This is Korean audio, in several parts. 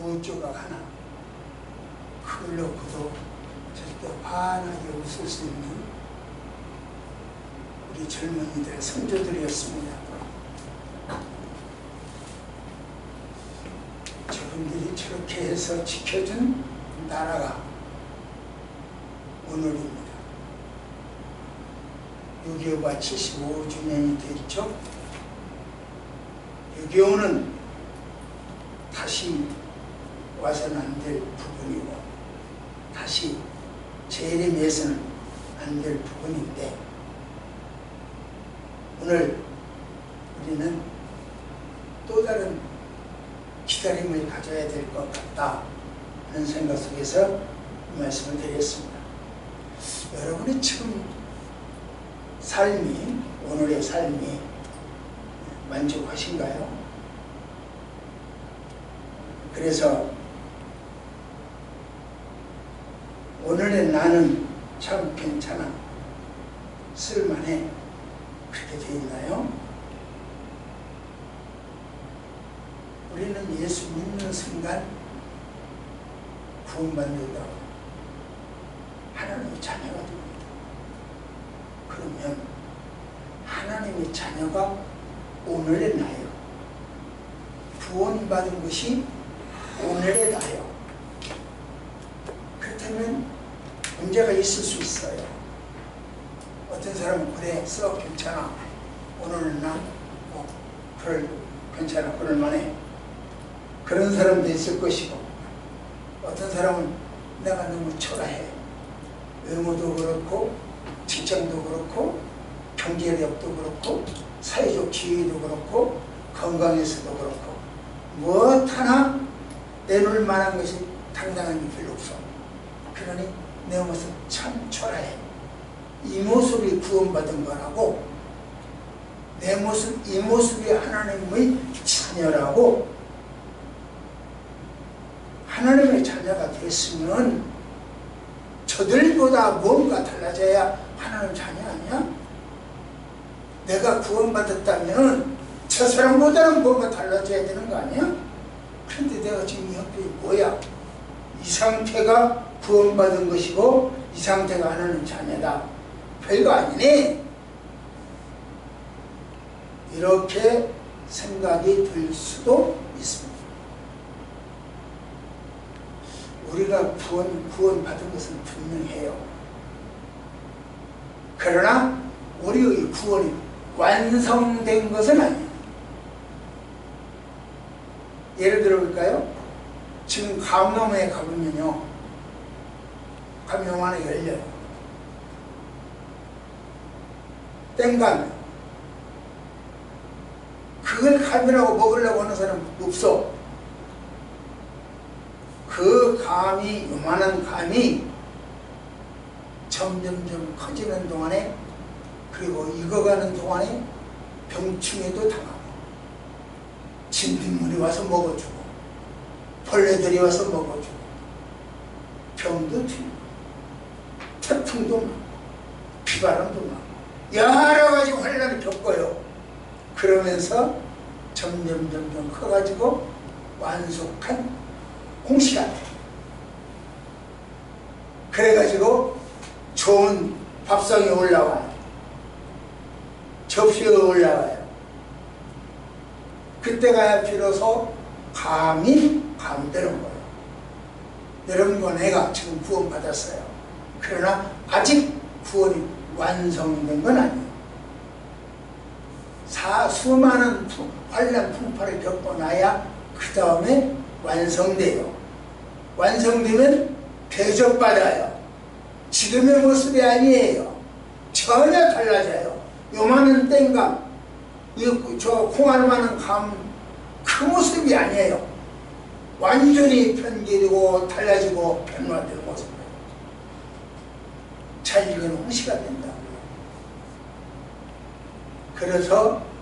우조각 하나 그걸 놓고도 절대 환하게 웃을 수 있는 우리 젊은이들 선조들이었습니다. 저분들이 저렇게 해서 지켜준 나라가 오늘입니다. 6.25가 75주년이 됐죠. 6.25는 다시 와서는 안 될 부분이고 다시 재림해서는 안 될 부분인데 오늘 우리는 또 다른 기다림을 가져야 될 것 같다 하는 생각 속에서 이 말씀을 드렸습니다. 여러분의 지금 삶이, 오늘의 삶이 만족하신가요? 그래서 오늘의 나는 참 괜찮아, 쓸만해, 그렇게 되어 있나요? 우리는 예수 믿는 순간 구원받는다. 하나님의 자녀가 됩니다. 그러면 하나님의 자녀가 오늘의 나예요. 구원받은 것이 오늘의 나예요. 그렇다면 문제가 있을 수 있어요. 어떤 사람은 그래 써 괜찮아, 오늘은 나 그럴 괜찮아, 그럴만해, 그런 사람도 있을 것이고, 어떤 사람은 내가 너무 초라해, 외모도 그렇고 직장도 그렇고 경제력도 그렇고 사회적 지위도 그렇고 건강에서도 그렇고 무엇 하나 내놓을 만한 것이 당당한 게 별로 없어. 그러니 내 모습 참 초라해. 이 모습이 구원받은 거라고, 내 모습, 이 모습이 하나님의 자녀라고. 하나님의 자녀가 됐으면 저들보다 뭔가 달라져야 하나님 자녀 아니야? 내가 구원받았다면 저 사람보다는 뭔가 달라져야 되는 거 아니야? 그런데 내가 지금 이 형편이 뭐야? 이 상태가 구원받은 것이고 이 상태가 하나님 자녀다. 별거 아니네. 이렇게 생각이 들 수도 있습니다. 우리가 구원받은 것은 분명해요. 그러나 우리의 구원이 완성된 것은 아니에요. 예를 들어볼까요? 지금 감염에 가보면요, 감염 하나 열려요. 땡감. 그걸 감이라고 먹으려고 하는 사람은 없어. 그 감이, 요만한 감이 점점점 커지는 동안에, 그리고 익어가는 동안에 병충해도 당하고, 진딧물이 와서 먹어주고, 벌레들이 와서 먹어주고, 병도 튀고, 태풍도 나고, 비바람도 나고, 여러 가지 환란을 겪어요. 그러면서 점점 커가지고 완숙한 홍시가 돼. 그래가지고 좋은 밥상에 올라와요. 접시에 올라와요. 그때가 비로소 감이 감되는 거예요. 여러분과 내가 지금 구원받았어요. 그러나 아직 구원이 완성된 건 아니에요. 수많은 환란 풍파를 겪고 나야 그 다음에 완성돼요. 완성되면 대접받아요. 지금의 모습이 아니에요. 전혀 달라져요. 요만한 땡감, 저 콩알만한 감, 그 모습이 아니에요. 완전히 변개되고 달라지고 변화되는 모습이에요. 잘 익은 홍시가 된다고요. 그래서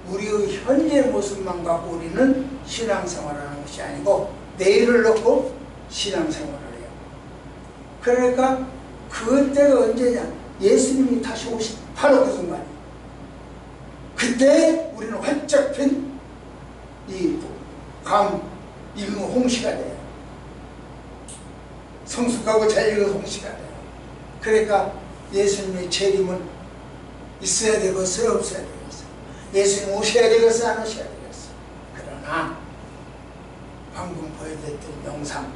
우리의 현재 모습만 갖고 우리는 신앙생활을 하는 것이 아니고 내일을 놓고 신앙생활을 해요. 그러니까 그때가 언제냐? 예수님이 다시 오신 바로 그 순간이에요. 그때 우리는 활짝 핀 이 감 익으면 홍시가 돼요. 성숙하고 잘 익은 홍시가 돼요. 그러니까 예수님의 재림은 있어야 되겠어요, 없어야 되겠어요? 예수님 오셔야 되겠어요, 안 오셔야 되겠어요? 그러나 방금 보여드렸던 영상,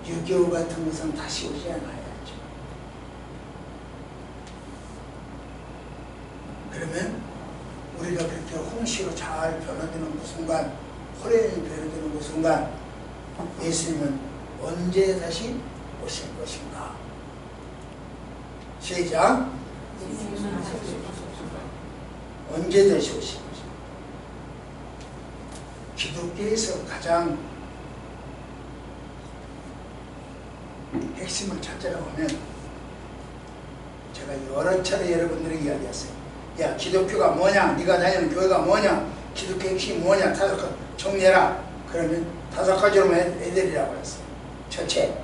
6.25 같은 것은 다시 오지 않아야죠. 그러면 우리가 그렇게 홍시로 잘 변화되는 그 순간, 호련히 변화되는 그 순간, 예수님은 언제 다시 오실 것인가? 시작! 언제 다시 오실 것인가? 기독교에서 가장 핵심을 찾으라고 하면, 제가 여러 차례 여러분들에게 이야기했어요. 야, 기독교가 뭐냐? 네가 다니는 교회가 뭐냐? 기독교 핵심이 뭐냐? 5가지 정리해라. 그러면 5가지로만 애들이라고 했어요. 첫째,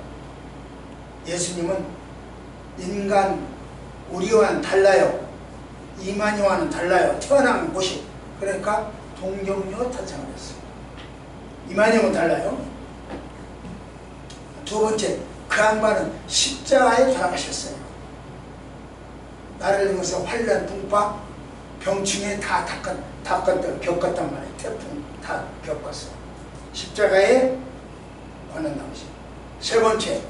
예수님은 인간, 우리와는 달라요. 이만희와는 달라요. 태어난 곳이. 그러니까 동정녀 탄생을 했어요. 이만희와는 달라요. 두 번째, 그 양반은 십자가에 돌아가셨어요. 나를 위해서 환난, 풍파, 병충해 다 겪었단 말이에요. 태풍 다 겪었어요. 십자가에 관한 당시. 세 번째,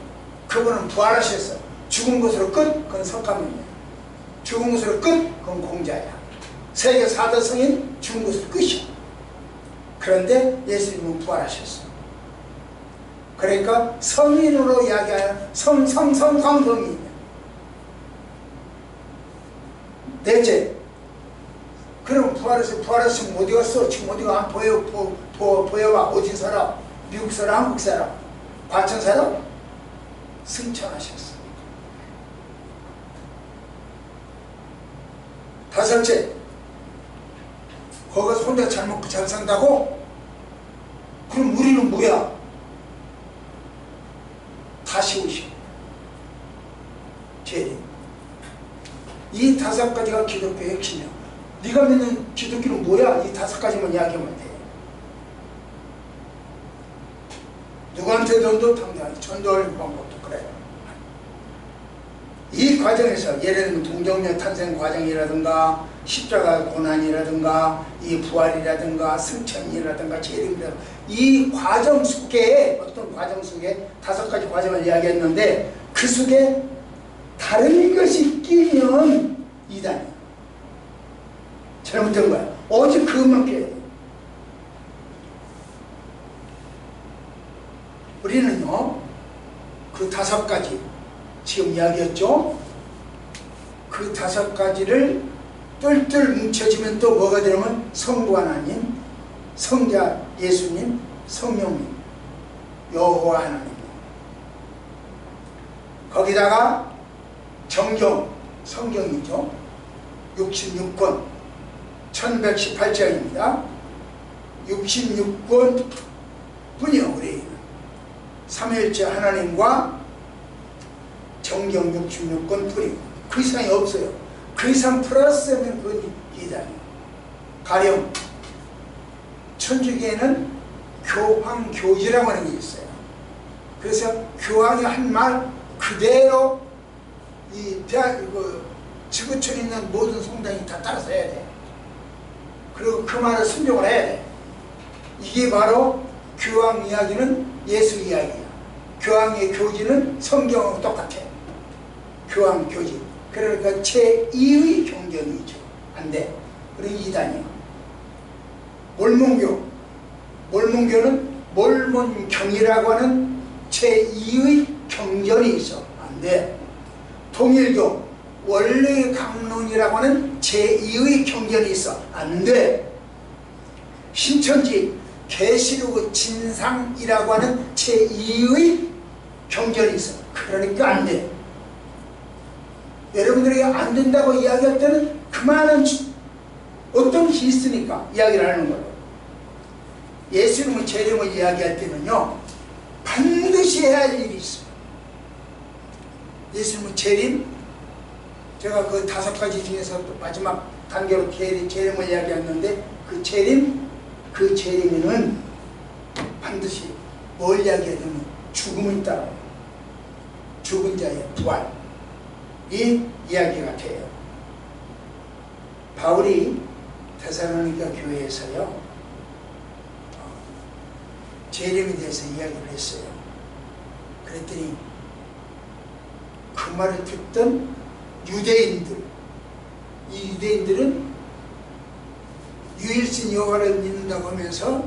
그분은 부활하셨어요. 죽은 것으로 끝, 그건 석가모니예요. 죽은 것으로 끝, 그건 공자야. 세계 4대 성인, 죽은 것으로 끝이야. 그런데 예수님은 부활하셨어요. 그러니까 성인으로 이야기하는 성성이에요. 넷째, 그럼 부활했으면 어디 갔어? 지금 어디가 안 보여봐. 어디 살아? 미국 살아? 한국 살아? 과천 살아? 승천하셨어. 다섯째, 거기서 혼자 잘 먹고 잘 산다고? 그럼 우리는 뭐야? 다시 오시오. 재림. 이 5가지가 기독교의 핵심이야. 네가 믿는 기독교는 뭐야? 이 5가지만 이야기하면 돼. 누구한테 당장히 전도하는 방법도 그래요. 이 과정에서 예를 들면 동정녀 탄생 과정이라든가 십자가 고난이라든가 이 부활이라든가 승천이라든가 재림이라든가 이 과정 속에 어떤 과정 속에 5가지 과정을 이야기했는데 그 속에 다른 것이 끼면 이단이야. 잘못된 거야. 오직 그것만 끼어야 돼. 우리는요, 그 5가지 지금 이야기했죠? 그 5가지를 똘똘 뭉쳐지면 또 뭐가 되냐면 성부 하나님, 성자 예수님, 성령님, 여호와 하나님. 거기다가 성경이죠. 66권 1118장입니다. 66권 뿐이요. 우리 삼위일체 하나님과 정경 66권 뿐이고 그 이상이 없어요. 그 이상 플러스하면 그건 이단이에요. 가령 천주교에는 교황교지라고 하는 게 있어요. 그래서 교황이 한 말 그대로 이 지구촌에 있는 모든 성당이 다 따라서 해야 돼. 그리고 그 말을 순종을 해야 돼. 이게 바로 교황 이야기는 예수 이야기야. 교황의 교지는 성경하고 똑같아. 교황 교지. 그러니까 제2의 경전이죠. 안 돼. 그리고 이단이야. 몰몬교는 몰몬경이라고 하는 제2의 경전이 있어. 안 돼. 통일교 원래 강론이라고 하는 제2의 경전이 있어. 안 돼. 신천지 계시록 진상이라고 하는 제2의 경전이 있어. 그러니까 안 돼. 여러분들에게 안 된다고 이야기할 때는 그만한 어떤 게 있으니까 이야기를 하는 거예요. 예수님의 재림을 이야기할 때는요, 반드시 해야 할 일이 있어요. 예수님의 재림, 제가 그 5가지 중에서 또 마지막 단계로 재림을 이야기했는데 그 재림에는 반드시 뭘 이야기하냐면 죽음이 따라 죽은 자의 부활, 이 이야기가 돼요. 바울이 데살로니가 교회에서요 재림에 대해서 이야기를 했어요. 그랬더니 그 말을 듣던 유대인들, 이 유대인들은 유일신 여호와를 믿는다고 하면서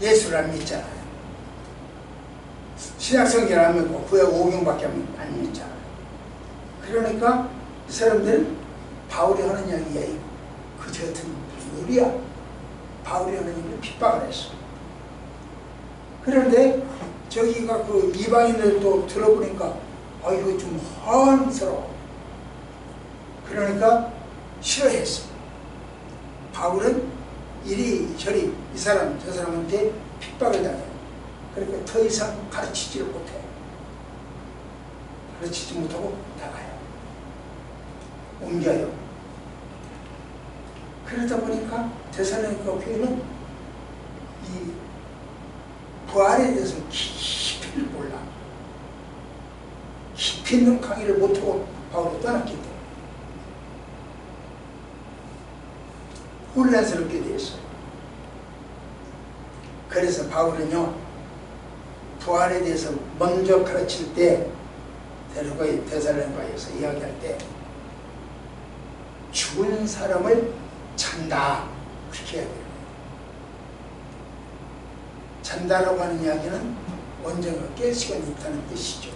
예수를 안 믿잖아요. 신약성경 안 믿고 구약 5경밖에 안 믿잖아요. 그러니까 이 사람들은 바울이 하는 이야기야, 그저 같은 무슨 소리야, 바울이 하는 얘기를 핍박을 했어. 그런데 저기가 그 이방인들도 들어보니까 이거 좀 허황스러워. 그러니까 싫어했어. 바울은 이리저리 이 사람 저 사람한테 핍박을 당해요. 그러니까 더 이상 가르치지를 못해요. 가르치지 못하고 나가요. 옮겨요. 그러다 보니까 데살로니가 교회는 이 부활에 대해서 깊이를 몰라. 깊이 있는 강의를 못하고 바울이 떠났기 때문에 혼란스럽게 되었어요. 그래서 바울은요 부활에 대해서 먼저 가르칠 때 데살로니가에서 이야기할 때 죽은 사람을 찬다 그렇게 이야기해요. 잔다라고 하는 이야기는 언젠가 깰 시간이 있다는 뜻이죠.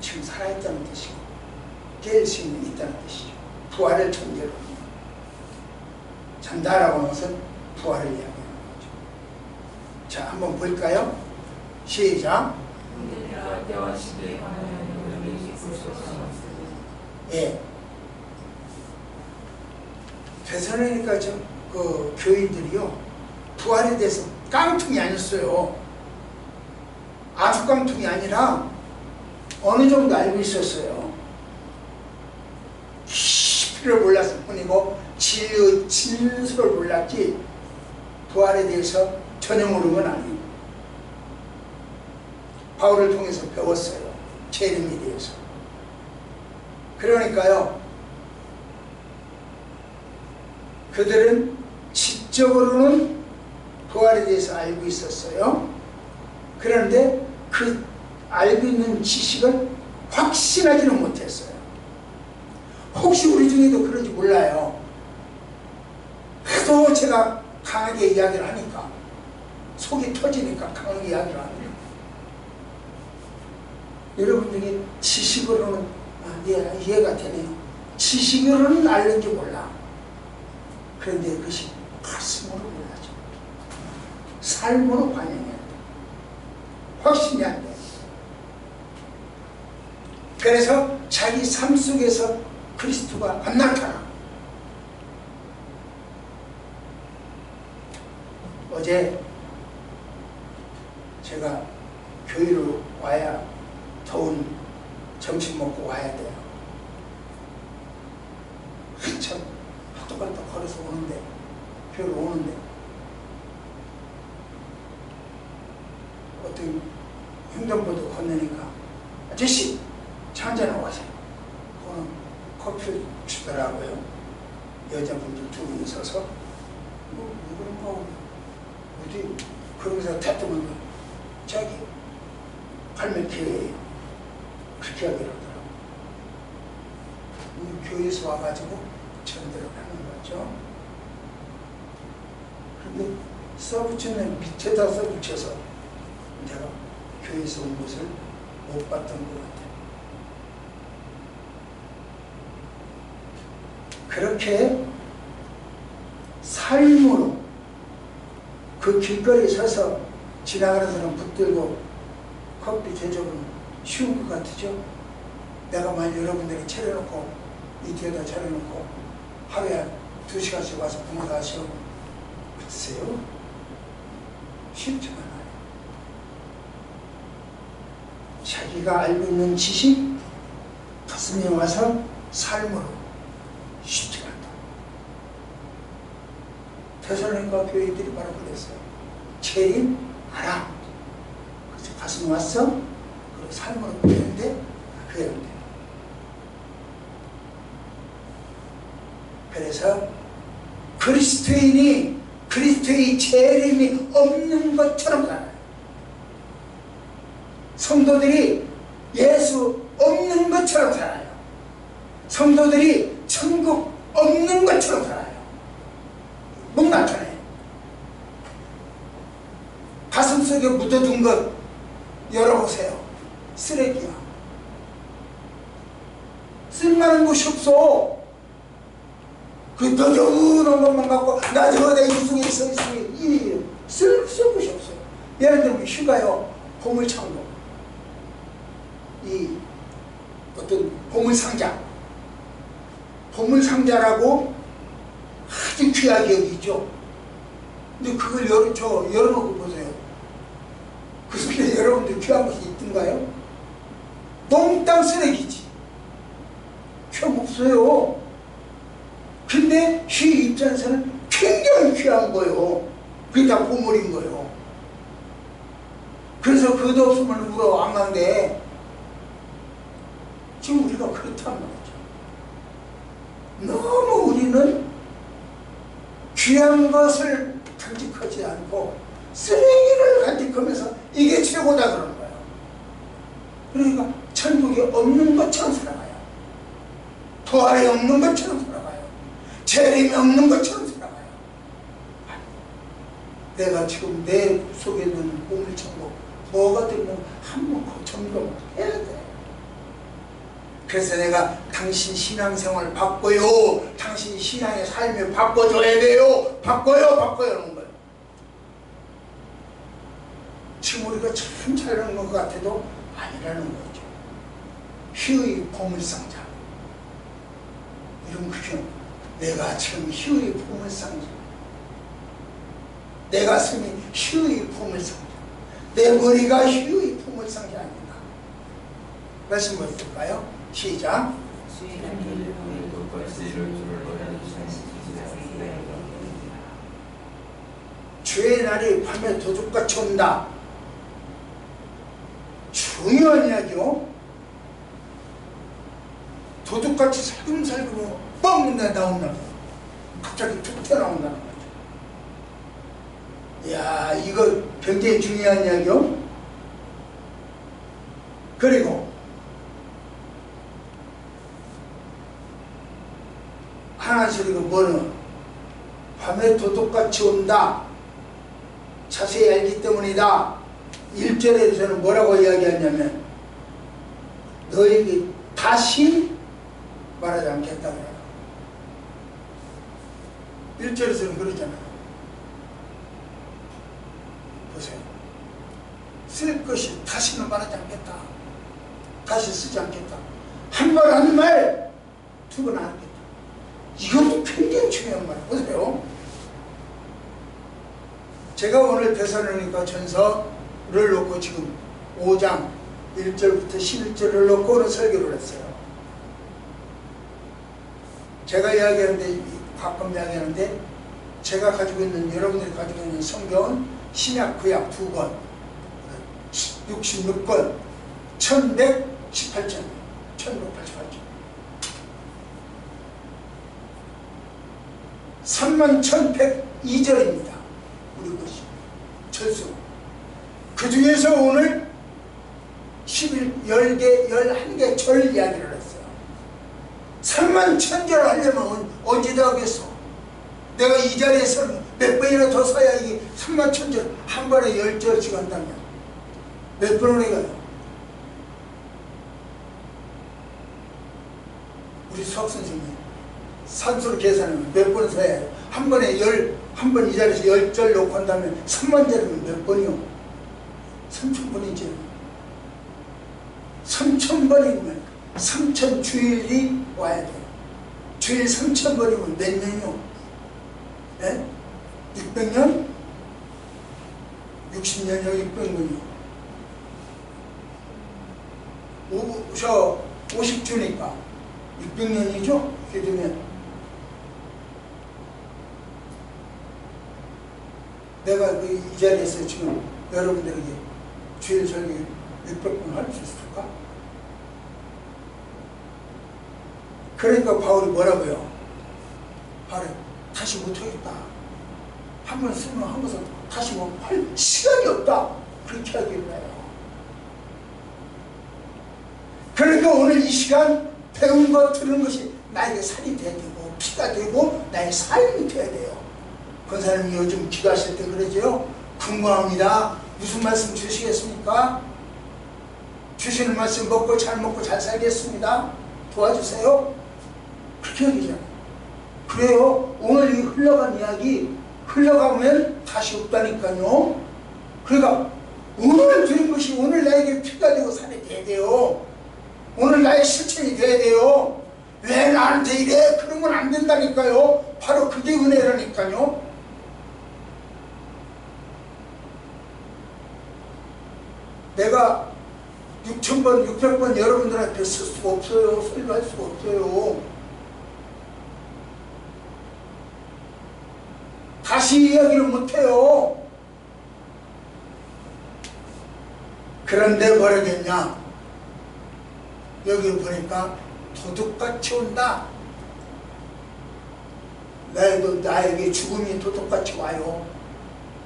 지금 살아있다는 뜻이고 깰 수 있다는 뜻이죠. 부활을 전제로 잔다라고 하는 것은 부활을 이야기하는 거죠. 자, 한번 볼까요? 시작. 예. 데살로니가 그 교인들이요 부활에 대해서 깡통이 아니었어요. 아주 깡통이 아니라 어느 정도 알고 있었어요. 깊이를 몰랐을 뿐이고 진리의 진수를 몰랐지 부활에 대해서 전혀 모르는 건 아니에요. 바울을 통해서 배웠어요. 재림에 대해서. 그러니까요 그들은 지적으로는 부활에 대해서 알고 있었어요. 그런데 그 알고 있는 지식을 확신하지는 못했어요. 혹시 우리 중에도 그런지 몰라요. 하도 제가 강하게 이야기를 하니까 속이 터지니까 강하게 이야기를 합니다. 여러분 중에 지식으로는 이해가 되네요. 지식으로는 알는지 몰라. 그런데 그것이 가슴으로 몰라져. 삶으로 반영해야 돼. 확신이 안 돼. 그래서 자기 삶 속에서 그리스도가 안 나타나. 어제 제가 교회로 와야 더운 점심 먹고 와야 돼요. 한참 헛떡헛떡 걸어서 오는데 교회로 오는데 어떤 횡단보도 건너니까 아저씨 차 한잔 하고 가세요. 그거는 커피를 주더라고요. 여자분들 두 분이 서서 이거는 어디 그러면서 대뜸은 저기 팔매교회예요. 그렇게 하기로 하더라고요. 우리 교회에서 와가지고 전도를 하는 거죠. 그런데 써붙이는 밑에다 써붙여서 제가 교회에서 온 것을 못 봤던 것 같아요. 그렇게 삶으로 그 길거리에 서서 지나가는 사람 붙들고 커피 대접은 쉬운 것 같으죠? 내가 만약 여러분들이 차려놓고 이 뒤에다 차려놓고 하루에 2시간씩 와서 부모 가시오. 글쎄요? 쉽지가 않아요. 자기가 알고 있는 지식 가슴에 와서 삶으로 쉽지가 않다. 데살로니가 교회들이 바로 그랬어요. 재림 알아. 다시 왔어? 그 삶으로 되는데 그래야 돼. 그래서 그리스도인이 그리스도의 재림이 없는 것처럼 살아요. 성도들이 예수 없는 것처럼 살아요. 성도들이 천국 없는 것처럼 살아요. 못 나타내. 가슴속에 묻어둔 것 열어보세요. 쓰레기야. 쓸만한 것이 없어. 그 너저분한 것만 갖고 나 저거 내 이속에 있어 이 쓸 것이 없어요. 예를 들면 휴가요. 보물창고. 이 어떤 보물상자. 보물상자라고 아주 귀하게 여기죠. 근데 그걸 열어놓고 보세요. 그 속에 여러분들 귀한 것이 있던가요? 몽땅 쓰레기지. 귀한 없어요. 근데 시 입장에서는 굉장히 귀한 거예요. 그게 다 보물인 거예요. 그래서 그도 없으면 울어 안 간대. 지금 우리가 그렇단 말이죠. 너무 우리는 귀한 것을 간직하지 않고 쓰레기를 간직하면서 이게 최고다 그러는 거예요. 그러니까 천국이 없는 것처럼 살아가요. 부활이 없는 것처럼 살아가요. 재림이 없는 것처럼 살아가요. 내가 지금 내 속에 있는 보물창고 뭐가 되면 한번 점검해야 돼. 그래서 내가 당신 신앙생활 바꿔요. 당신 신앙의 삶을 바꿔줘야 돼요. 바꿔요 하는 거예요. 지금 우리가 참 잘하는 것 같아도 아니라는 거죠. 희의 보물상자. 이런 그게 내가 지금 희의 보물상자. 내 가슴이 희의 보물상자. 내 머리가 희의 보물상자 아닌가. 말씀 볼까요? 시작. 주의 날이 밤에 도둑같이 온다. 중요한 이야기요. 도둑같이 살금살금 뻥 나온다. 갑자기 툭 튀어나온다는 거죠. 이야, 이거 굉장히 중요한 이야기요. 그리고 하나 소리가 뭐는 밤에 도둑같이 온다. 자세히 알기 때문이다. 1절에서는 뭐라고 이야기하냐면 너에게 다시 말하지 않겠다 그래요. 1절에서는 그러잖아요. 보세요. 쓸 것이 다시는 말하지 않겠다. 다시 쓰지 않겠다. 한 번 한 말, 두 번 안 하겠다. 이것도 굉장히 중요한 말이에요. 보세요. 제가 오늘 데살로니가 전서를 놓고 지금 5장 1절부터 11절을 놓고 오늘 설교를 했어요. 제가 이야기하는데 가끔 이야기하는데 제가 가지고 있는 여러분들이 가지고 있는 성경은 신약 구약 2권 66권 1118장 1188장 31,102절입니다. 우리 것이 절수. 그 중에서 오늘 10개, 11개 절 이야기를 했어요. 31,000절 하려면 언제 더 하겠어? 내가 이 자리에서 몇 번이나 더 써야 이게 31,000절 한 번에 10절씩 한다면 몇 번을 해가요? 우리 수학 선생님 산수로 계산하면 몇 번 써야 해요? 한 번에 한 번 이 자리에서 10절 놓고 한다면 3만 절이면 몇 번이요? 3,000번이지. 3,000번이면 3,000주일이 와야 돼요. 주일 3,000번이면 몇 년이요? 네? 600년? 60년이요? 600년이요? 50주니까 600년이죠? 이렇게 되면 내가 이 자리에서 지금 여러분들에게 주일 설교 600번 할 수 있을까? 그러니까 바울이 뭐라고요? 바울이 다시 못하겠다. 한 번 쓰면 한 것은 다시 뭐 할 시간이 없다. 그렇게 하기를 해요. 그러니까 오늘 이 시간 배운 것, 들은 것이 나에게 살이 돼야 되고 피가 되고 나의 삶이 돼야 돼요. 권사님이 요즘 기도하실 때 그러죠. 궁금합니다. 무슨 말씀 주시겠습니까? 주시는 말씀 먹고 잘 살겠습니다. 도와주세요. 그렇게 얘기잖아요. 그래요. 오늘 이 흘러간 이야기 흘러가면 다시 없다니까요. 그러니까 오늘 들은 것이 오늘 나에게 피가 되고 살이 돼야 돼요. 오늘 나의 실천이 돼야 돼요. 왜 나한테 이래? 그런 건 안 된다니까요. 바로 그게 은혜라니까요. 내가 6,000번, 600번 여러분들한테 쓸 수가 없어요. 설교할 수가 없어요. 다시 이야기를 못해요. 그런데 뭐라겠냐? 여기 보니까 도둑같이 온다. 나에게 죽음이 도둑같이 와요.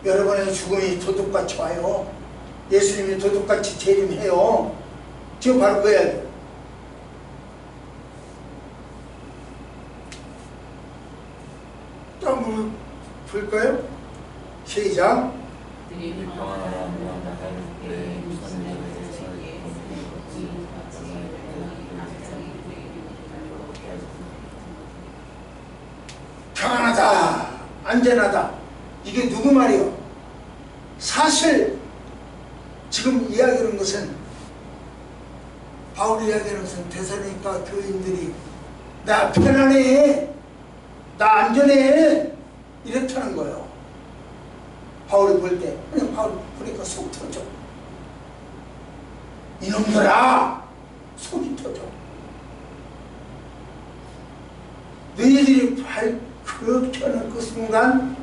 여러분의 죽음이 도둑같이 와요. 예수님이 도둑같이 재림해요. 지금 바로 그 이야기. 또 한번 볼까요? 시작. 평안하다, 안전하다. 이게 누구 말이요? 사실 지금 이야기하는 것은, 바울이 이야기하는 것은 데살로니가 교인들이 나 편안해, 나 안전해, 이렇다는 거예요. 바울이 볼 때. 그냥 바울 보니까 속 터져. 이놈들아, 속이 터져. 너희들이 그렇게 하는 그 순간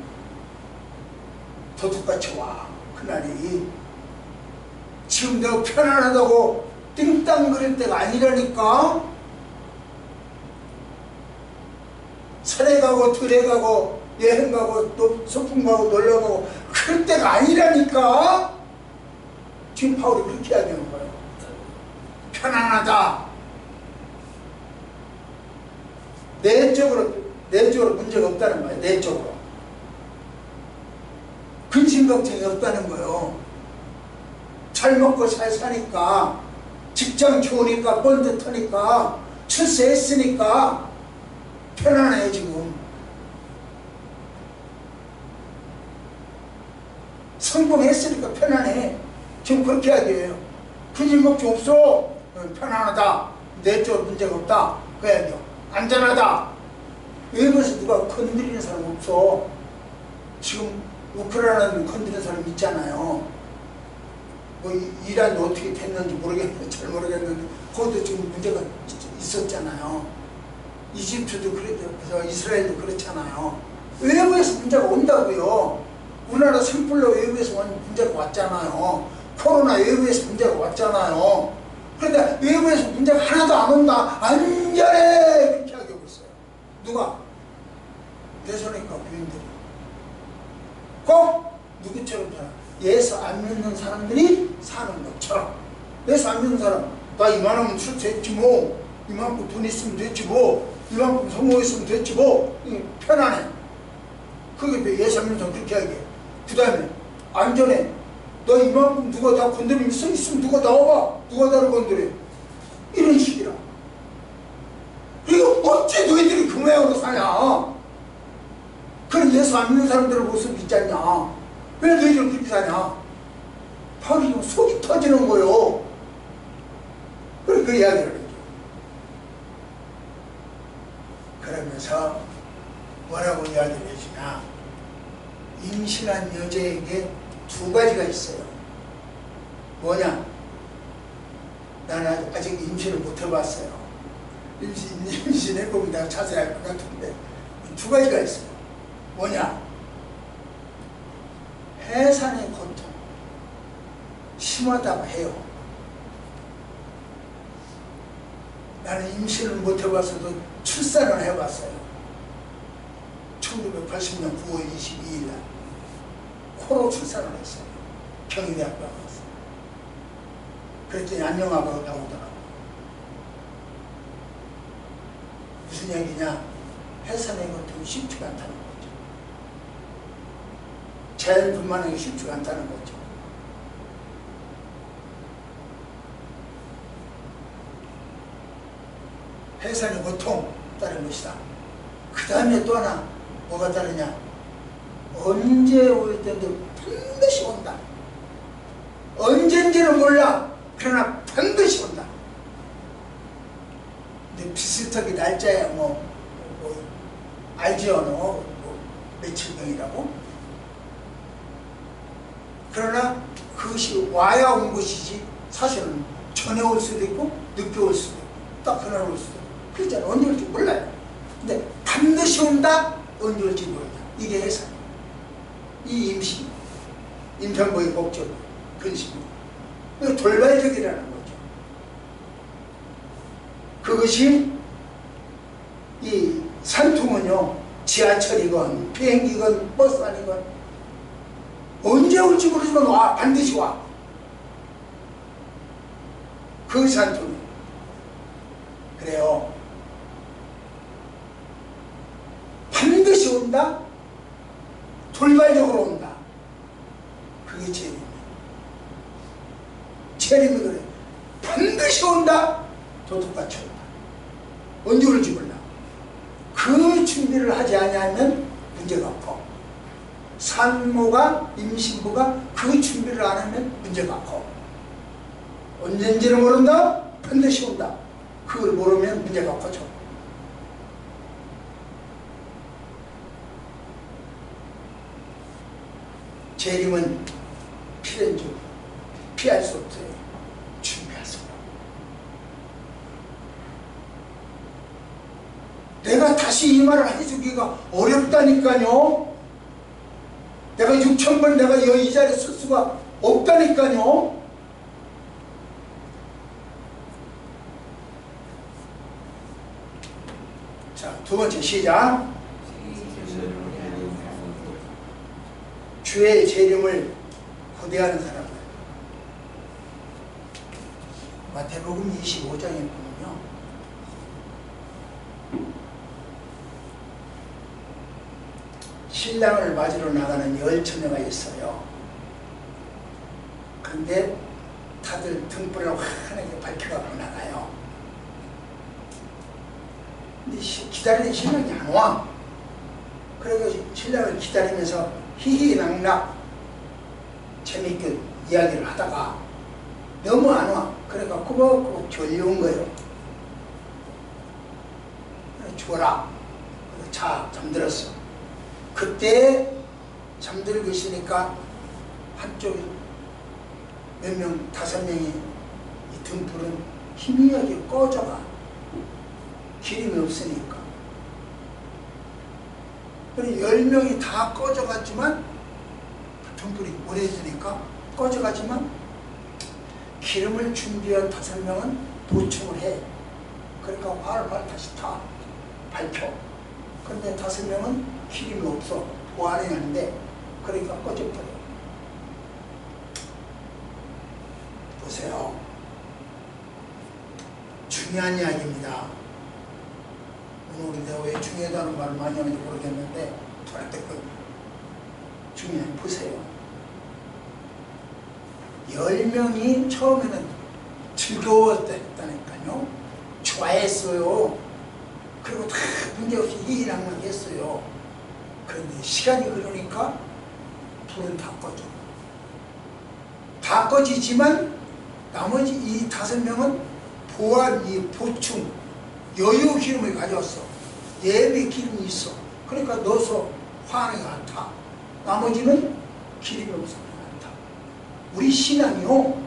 도둑같이 와. 그날이 지금 내가 편안하다고 띵땅거릴 때가 아니라니까. 산에 가고 들에 가고 여행 가고 또 소풍 가고 놀러 가고 그럴 때가 아니라니까. 지금 바울이 그렇게 이야기하는 거예요. 편안하다. 내적으로 문제가 없다는 거예요. 내적으로 근심 걱정이 없다는 거예요. 잘 먹고 잘 사니까, 직장 좋으니까, 번듯하니까, 출세했으니까 편안해요. 지금 성공했으니까 편안해. 지금 그렇게 이야기해요. 근심 걱정 없어. 편안하다. 내적으로 문제가 없다. 그 이야기요. 안전하다. 외부에서 누가 건드리는 사람 없어. 지금 우크라이나는 건드리는 사람 있잖아요. 뭐 이란도 어떻게 됐는지 모르겠는데, 잘 모르겠는데 거기도 지금 문제가 있었잖아요. 이집트도 그래서 이스라엘도 그렇잖아요. 외부에서 문제가 온다고요. 우리나라 산불로 외부에서 문제가 왔잖아요. 코로나 외부에서 문제가 왔잖아요. 그런데 외부에서 문제가 하나도 안 온다. 안전해. 그렇게 하고 있어요. 누가? 데살로니가 교인들이. 꼭 누구처럼 살아? 예수 안 믿는 사람들이 사는 것처럼. 예수 안 믿는 사람, 나 이만하면 출세했지 뭐, 이만큼 돈 있으면 됐지 뭐, 이만큼 성공했으면 됐지 뭐, 편안해. 그게 예수 안 믿는 사람 그렇게 하게. 그 다음에 안전해. 너 이만큼 누가 다 건드리면 있으면 누가 나와봐. 누가 나를 건드려. 이런 식이라. 그리고 어째 너희들이 그 모양으로 사냐? 그런 예수 안 믿는 사람들의 모습 있지 않냐? 왜 너희들 그렇게 사냐? 바로 지금 속이 터지는 거요. 그래, 그 이야기를 하죠. 그러면서 뭐라고 이야기를 해주냐? 임신한 여자에게 두 가지가 있어요. 뭐냐? 나는 아직 임신을 못 해봤어요. 임신해보면 내가 자세히 알 것 같은데, 두 가지가 있어요. 뭐냐? 해산의 고통, 심하다고 해요. 나는 임신을 못 해봤어도 출산을 해봤어요. 1980년 9월 22일 날 코로 출산을 했어요. 경희대학교 갔어요. 그랬더니 안녕하고 나오더라고. 무슨 얘기냐? 해산의 고통이 쉽지가 않다는 거죠. 자연분만하기 쉽지가 않다는 거죠. 해산의 고통 다른 것이다. 그 다음에 또 하나 뭐가 다르냐? 언제 올 때도 반드시 온다. 언젠지는 몰라. 그러나 반드시 온다. 근데 비슷하게 날짜야 뭐 알지요? 뭐 며칠경이라고. 그러나 그것이 와야 온 것이지 사실은 전에 올 수도 있고 늦게 올 수도 있고 딱 그날 올 수도 있고 그렇잖아. 언제 올지 몰라요. 근데 반드시 온다. 언제 올지 모른다. 이게 해산. 이 임신, 임산부의 목적, 근심. 이거 돌발적이라는 거죠. 그것이 이 산통은요, 지하철이건 비행기건 버스 아니건 언제 올지 모르지만 와, 반드시 와. 그 산통이. 그래요. 반드시 온다. 돌발적으로 온다. 그게 재림이에요. 재림이 그래. 반드시 온다. 도둑같이 온다. 언제 올지 몰라. 그 준비를 하지 아니하면 문제가 없고, 산모가 임신부가 그 준비를 안 하면 문제가 없고, 언젠지는 모른다. 반드시 온다. 그걸 모르면 문제가 없죠. 재림은 필연적, 피할 수 없어요. 준비할 수 없어요. 내가 다시 이 말을 해주기가 어렵다니까요. 내가 6,000번 내가 이 자리에 쓸 수가 없다니까요. 자, 두 번째 시작. 주의 재림을 고대하는 사람들. 마태복음 25장에 보면요, 신랑을 맞으러 나가는 10처녀가 있어요. 그런데 다들 등불을 환하게 밝혀갖고 나가요. 근데 기다리는 신랑이 안 와. 그래서 신랑을 기다리면서 희희낙낙 재밌게 이야기를 하다가 너무 안 와. 그러니까 꾸벅꾸벅 졸려온 거예요. 죽어라. 그래서 자, 잠들었어. 그때 잠들고 있으니까 한쪽에 몇 명, 5명이 이 등불은 희미하게 꺼져가. 기름이 없으니까. 그래서 10명이 다 꺼져갔지만, 등불이 오래되니까 꺼져가지만, 기름을 준비한 5명은 도청을 해. 그러니까 활활 다시 다 밝혀. 그런데 5명은 기름이 없어. 보완해야 하는데, 그러니까 꺼져버려. 보세요. 중요한 이야기입니다. 오늘 내가 왜 중요하다는 말을 많이 하는지 모르겠는데, 저한테 중요한, 보세요. 10명이 처음에는 즐거웠다니까요. 좋아했어요. 그리고 다 문제없이 희희낙낙 했어요. 그런데 시간이 흐르니까 불은 다 꺼져. 다 꺼지지만 나머지 이 5명은 보완, 이 보충, 여유 기름을 가져왔어. 예배 기름이 있어. 그러니까 넣어서 환하게 안 타. 나머지는 기름이 없어. 안 타. 우리 신앙이요,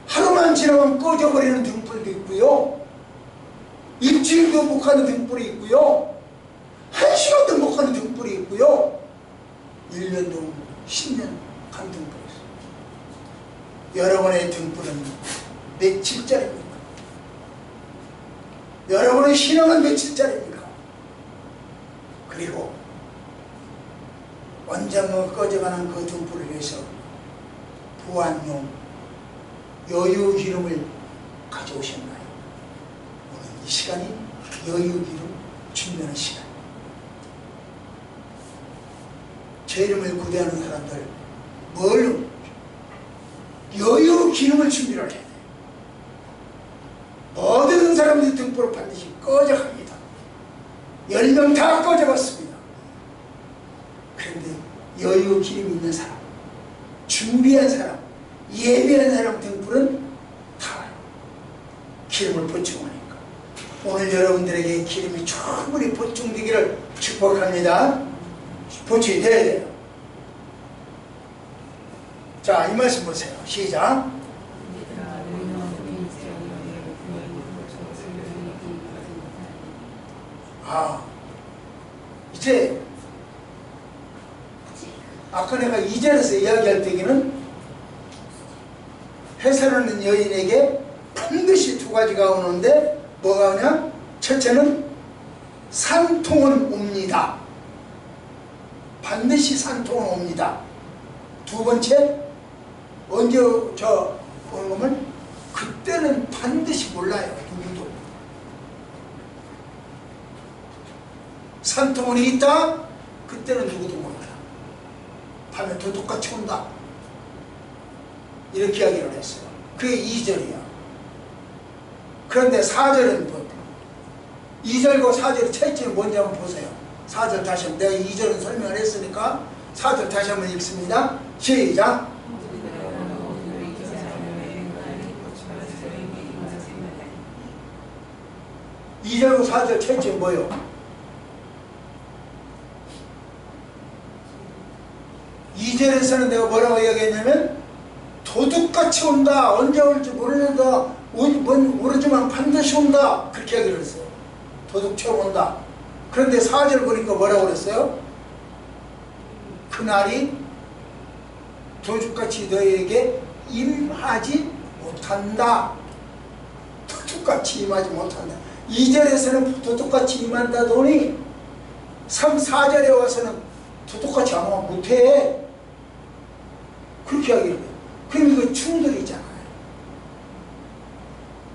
하루만 지나면 꺼져버리는 등불도 있고요, 일주일도 못 가는 등불이 있고요, 1시간도 못 가는 등불이 있고요, 1년도 10년 가는 등불이 있어요. 여러분의 등불은 며칠짜리입니까? 여러분의 신앙은 며칠짜리입니까? 그리고 언젠가 꺼져가는 그 등불을 위해서 부안용 여유 기름을 가져오셨나요? 오늘 이 시간이 여유 기름 준비하는 시간. 제 이름을 구대하는 사람들 뭘 여유 기름을 준비를 해야 돼요. 모든 사람들이 등불을 반드시 꺼져갑니다. 10명 다 꺼져갔습니다. 그런데 여유 기름 있는 사람, 준비한 사람, 예비한 사람 등불은 다 기름을 보충하니까 오늘 여러분들에게 기름이 충분히 보충되기를 축복합니다. 보충이 돼야 돼요. 자, 이 말씀 보세요. 시작. 이제 아까 내가 2절에서 이야기할 때에는 해설하는 여인에게 반드시 두 가지가 오는데 뭐가 오냐? 첫째는 산통은 옵니다. 반드시 산통은 옵니다. 두 번째, 언제 오는 거면 그때는 반드시 몰라요. 누구도. 산통은 있다. 그때는 누구도 몰라요. 밤에 도둑같이 온다. 이렇게 이야기를 했어요. 그게 2절이야. 그런데 4절은 뭐 2절과 4절의 차이점이 뭔지 한번 보세요. 4절 다시 한번, 내가 2절은 설명을 했으니까 4절 다시 한번 읽습니다. 시작. 이 2절과 4절 차이점이 뭐예요? 2절에서는 내가 뭐라고 이야기했냐면 도둑같이 온다. 언제 올지 모르지만 반드시 온다. 그렇게 이야기를 했어요. 도둑처럼 온다. 그런데 4절 보니까 뭐라고 그랬어요? 그날이 도둑같이 너희에게 임하지 못한다. 도둑같이 임하지 못한다. 2절에서는 도둑같이 임한다더니 3, 4절에 와서는 도둑같이 아마 못해. 그렇게 이야기를 해요. 그럼 이거 충돌이잖아요.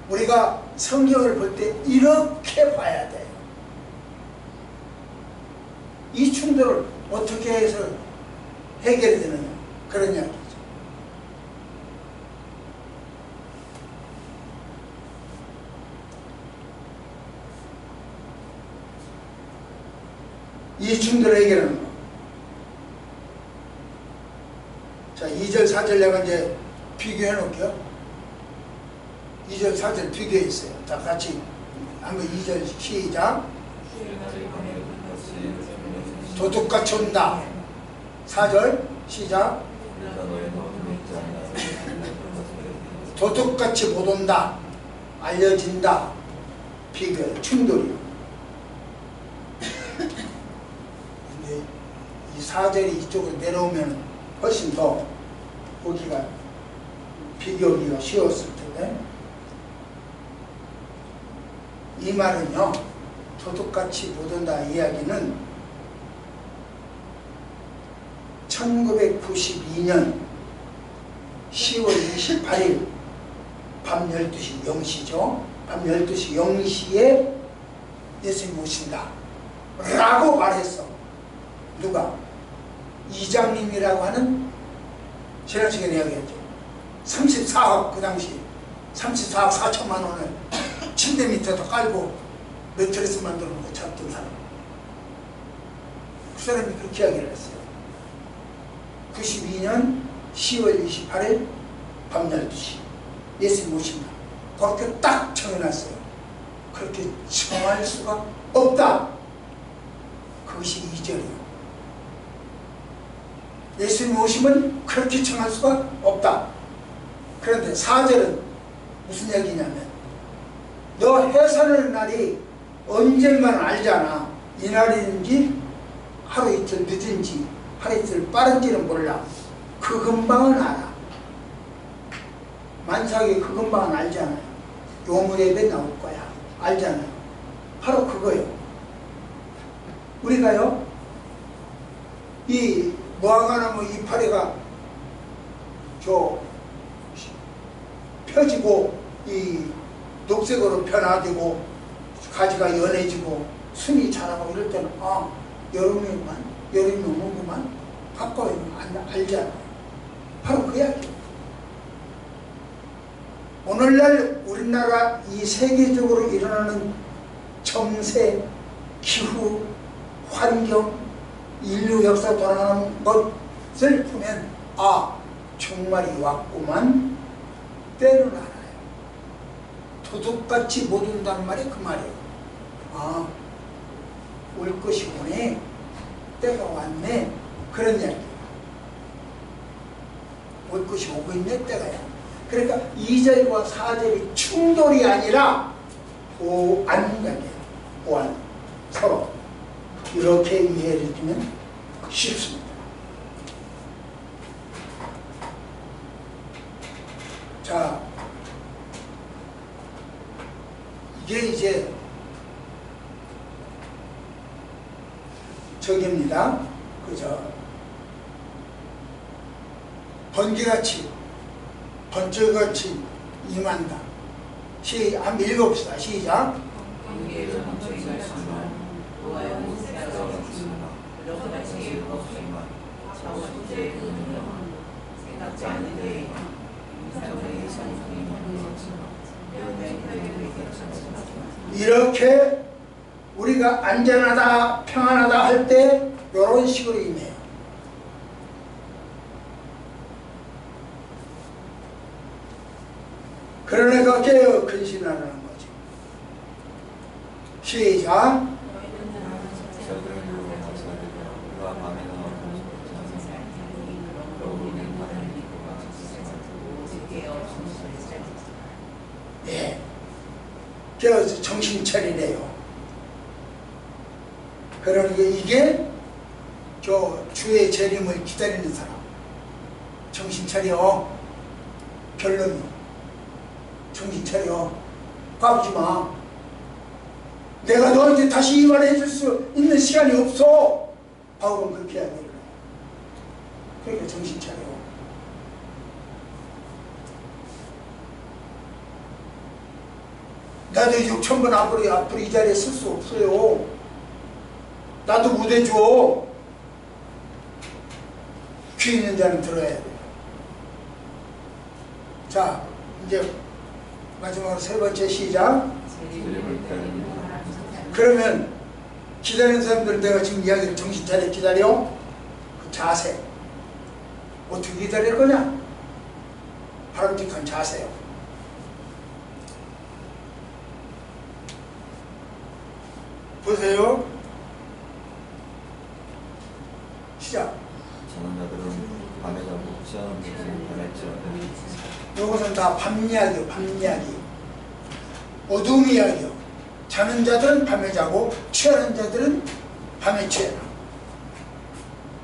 우리가 성경을 볼 때 이렇게 봐야 돼요. 이 충돌을 어떻게 해서 해결이 되느냐, 그런 이야기죠. 이 충돌을 해결하는 거. 자, 2절, 4절 내가 이제 비교해 놓을게요. 2절, 4절 비교해 있어요. 다 같이 한번 2절 시작. 도둑같이 온다. 4절 시작. 도둑같이 못 온다. 알려진다. 비교, 충돌이요. 근데 이 4절이 이쪽으로 내려오면 훨씬 더 보기가, 비교하기가 쉬웠을 텐데, 이 말은요, 도둑같이 못 온다 이야기는 1992년 10월 28일 밤 12시 0시죠. 밤 12시 0시에 예수님 오신다 라고 말했어. 누가? 이장님이라고 하는, 지난 시간에 이야기했죠. 34억, 그 당시 34억 4천만 원을 침대 밑에다 깔고 매트리스 만들어 놓고 잡던 사람. 그 사람이 그렇게 이야기를 했어요. 92년 10월 28일 밤 12시 예수님 오신다. 그렇게 딱 정해놨어요. 그렇게 정할 수가 없다. 그것이 2절이에요. 예수님 오시면 그렇게 정할 수가 없다. 그런데 4절은 무슨 얘기냐면, 너 해산할 날이 언젠가는 알잖아. 이날인지 하루 이틀 늦은지 하루 이틀 빠른지는 몰라. 그 금방은 알아. 만삭이 그 금방은 알잖아요. 요물예배 나올 거야. 알잖아요. 바로 그거예요. 우리가요, 이 무화과나무 이파리가 펴지고 이 녹색으로 변화되고 가지가 연해지고 순이 자라고 이럴 때는 여름이구만, 여름이 오는구만, 가까워요. 알잖아요. 바로 그 이야기예요. 오늘날 우리나라 이 세계적으로 일어나는 정세, 기후, 환경, 인류 역사 돌아가는 것을 보면 종말이 왔구만. 때는 알아요. 도둑같이 못 온다는 말이 그 말이에요. 올 것이 오네. 때가 왔네. 그런 이야기예요. 올 것이 오고 있네. 때가요. 그러니까 2절과 4절이 충돌이 아니라 보완관계예요. 보완. 서로 이렇게 이해를 주면 쉽습니다. 자, 이게 이제 저기입니다. 번개같이 번쩍같이 임한다. 한번 읽어봅시다. 시작. 이렇게 우리가 안전하다, 평안하다 할 때 이런 식으로 임해요. 그러니까 깨어 근신하라는 거죠. 시작. 예, 깨어서 정신 차리래요. 그러니까 이게 주의 재림을 기다리는 사람. 정신 차려. 결론이 정신 차려. 까부지 마. 내가 너한테 다시 이 말을 해줄 수 있는 시간이 없어. 바울은 그렇게 해야 돼요. 그러니까 정신 차려. 나도 6,000번 앞으로 이 자리에 쓸 수 없어요. 나도 무대 줘. 귀 있는 자는 들어야 돼요. 자, 이제 마지막으로 세 번째 시작. 그러면 기다리는 사람들 내가 지금 이야기를 정신 차려 기다려. 그 자세. 어떻게 기다릴 거냐? 바람직한 자세요. 보세요. 시작. 자는 자들은 밤에 자고 취하는 자들은 밤에 취하는. 이것은 다 밤 이야기요. 밤 이야기. 어둠 이야기요. 자는 자들은 밤에 자고 취하는 자들은 밤에 취해라.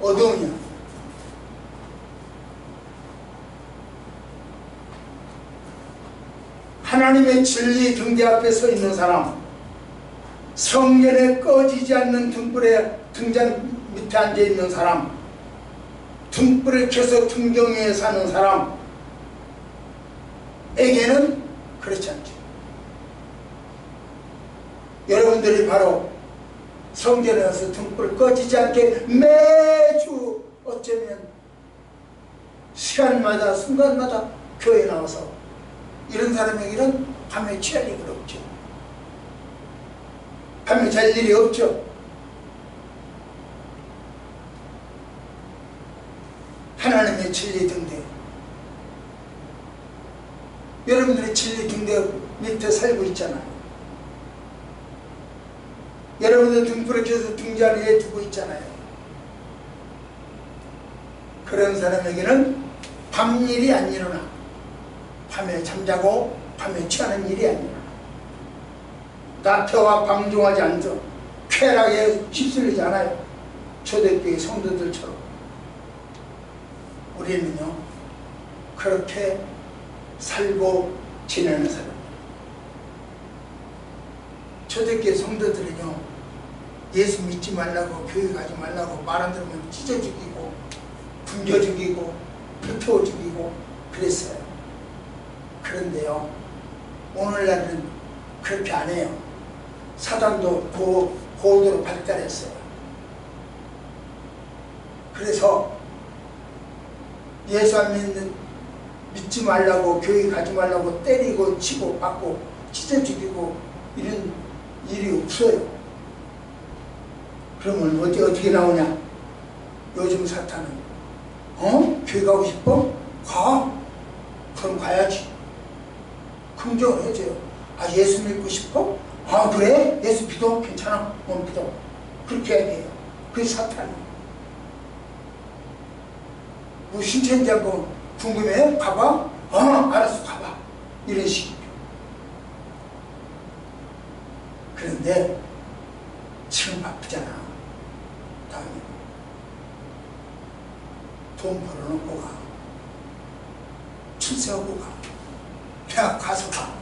어둠이야. 하나님의 진리 등대 앞에 서 있는 사람, 성전에 꺼지지 않는 등불에 등잔 밑에 앉아 있는 사람, 등불을 켜서 등경에 사는 사람에게는 그렇지 않죠. 여러분들이 바로 성전에 가서 등불 꺼지지 않게 매주 어쩌면 시간마다 순간마다 교회에 나와서 이런 사람에게는 밤에 취할 일이 없죠. 밤에 잘 일이 없죠. 하나님의 진리 등대. 여러분들이 진리 등대 밑에 살고 있잖아요. 여러분들 등불을 켜서 등자리에 두고 있잖아요. 그런 사람에게는 밤일이 안 일어나. 밤에 잠자고 밤에 취하는 일이 안 일어나. 나태와 방종하지 않죠. 쾌락에 휩쓸리지 않아요. 초대교회 성도들처럼. 우리는요, 그렇게 살고 지내는 사람. 초대교회 성도들은요, 예수 믿지 말라고, 교회 가지 말라고 말 안 들으면 찢어 죽이고 굶겨 죽이고 불태워 죽이고 그랬어요. 그런데요, 오늘날은 그렇게 안 해요. 사단도 고도로 발달했어요. 그래서 예수 안 믿지 말라고, 교회 가지 말라고 때리고 치고 받고 찢어 죽이고 이런 일이 없어요. 그러면 어떻게 나오냐? 요즘 사탄은 교회 가고 싶어? 가. 그럼 가야지. 긍정을 해줘요. 아, 예수 믿고 싶어? 아, 그래? 예수 믿어? 괜찮아. 믿어. 그렇게 해요. 그게 사탄이에요. 뭐 신천지하고 궁금해? 가봐? 알았어, 가봐. 이런 식이죠. 그런데 지금 바쁘잖아. 다음에 돈 벌어놓고 가. 출세하고 가. 대학 가서 가.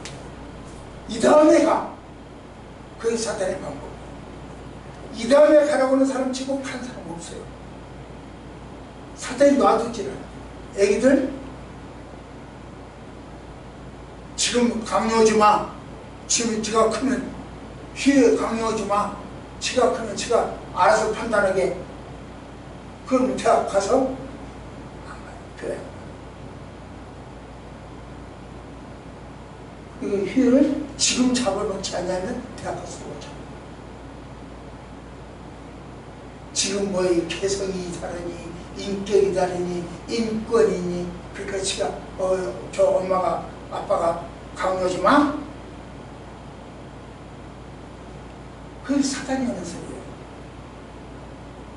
이 다음에 가. 그게 사단의 방법. 이 다음에 가라고 하는 사람 치고 간 사람 없어요. 사단이 놔두지를. 애기들 지금 강요하지 마. 지금 지가 크면 휘에 강요하지 마. 지가 크면 지가 알아서 판단하게. 그럼 대학 가서 안 가요. 교회. 그 휘를 지금 잡아놓지 않냐면 대학 가서 오죠. 지금 뭐 개성이 다르니 인격이 다르니 인권이니 그러니까 지가 저 엄마가 아빠가 강요하지 마? 그게 사단이 하는 소리예요.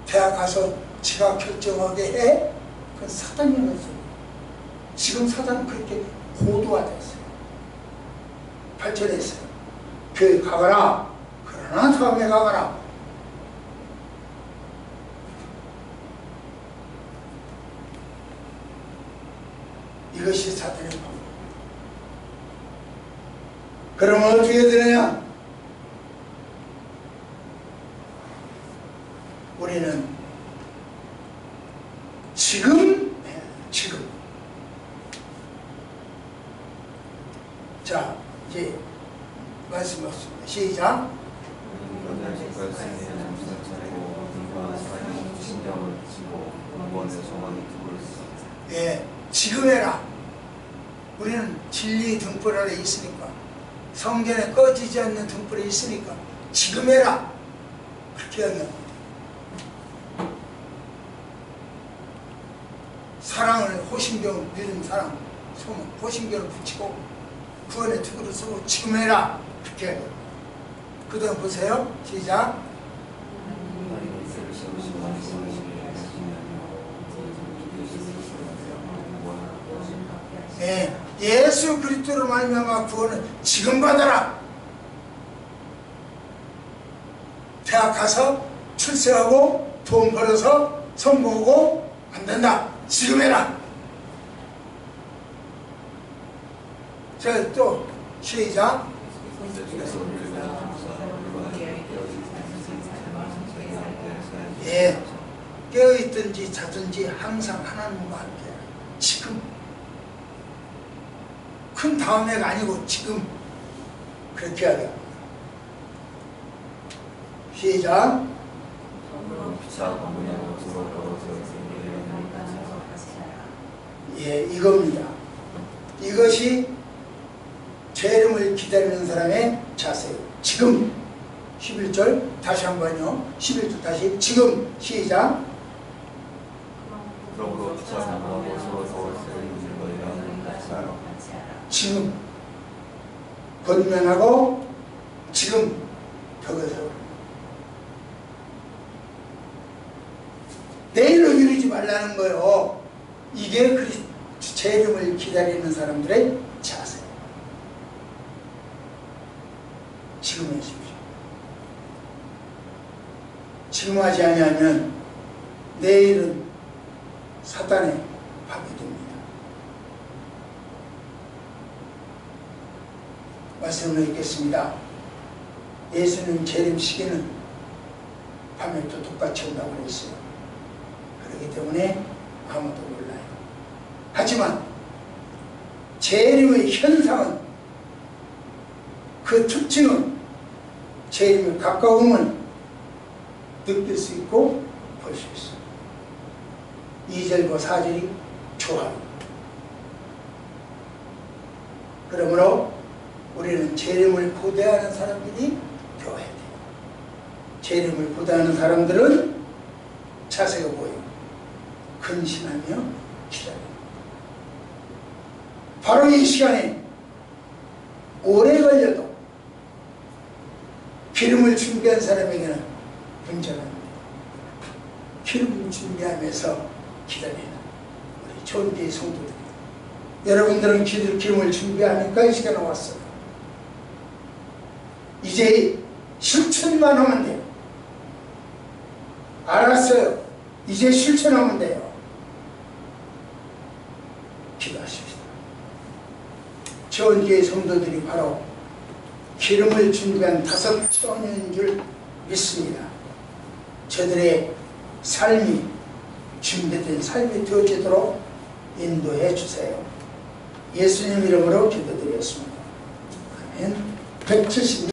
대학 가서 지가 결정하게 해? 그건 사단이 하는 소리예요. 지금 사단은 그렇게 고도화됐어요. 발전했어요. 교회 가거라. 그러나 다음에 가거라. 이것이 사탄의 방법. 그러면 어떻게 되느냐? 우리는 지금. 자, 이제 말씀하십니다. 시작. 예, 지금 해라. 우리는 진리 등불 아래 있으니까, 성전에 꺼지지 않는 등불이 있으니까 지금 해라. 그렇게 이야기합니다. 사랑을 호심경 믿은 사랑, 호심경을 붙이고 구원의 투구를 쓰고 지금 해라. 그렇게 해요. 그 다음 보세요. 시작. 예, 예수 그리스도로 말미암아 구원을 지금 받아라. 대학 가서 출세하고 돈 벌어서 성공하고 안 된다. 지금 해라. 자, 또 시작. 예, 깨어있든지 자든지 항상 하나님과 함께. 지금. 큰 다음에가 아니고 지금. 그렇게 하려. 시작. 예, 이겁니다. 이것이 재림을 기다리는 사람의 자세예요. 지금. 11절 다시 한번요. 11절 다시. 지금. 시작. 지금 권면하고 지금 벽에서 내일로 미루지 말라는 거예요. 이게 재림을 기다리는 사람들의 자세예요. 지금 해주십시오. 지금 하지 아니하면 내일은 사단의 밥이 됩니다. 말씀을 읽겠습니다. 예수님 재림 시기는 밤에도 똑같이 온다고 그랬어요. 그렇기 때문에 아무도 몰라요. 하지만 재림의 현상은, 그 특징은, 재림의 가까움은 느낄 수 있고 볼 수 있어요. 2절과 4절이 조합입니다. 그러므로 우리는 재림을 고대하는 사람들이 되어야 돼요. 재림을 고대하는 사람들은 자세가 보여 근신하며 기다려요. 바로 이 시간에 오래 걸려도 기름을 준비한 사람에게는 문제가 없습니다. 기름을 준비하면서 기다리는 우리 좋은 교회 성도들, 여러분들은 기름을 준비하니까 이 시간에 왔어요. 이제 실천만 하면 돼요. 알았어요. 이제 실천하면 돼요. 기도하십시다. 좋은 교회 성도들이 바로 기름을 준비한 5 처녀인 줄 믿습니다. 저들의 삶이 준비된 삶이 되어지도록 인도해 주세요. 예수님 이름으로 기도드렸습니다. 아멘. 170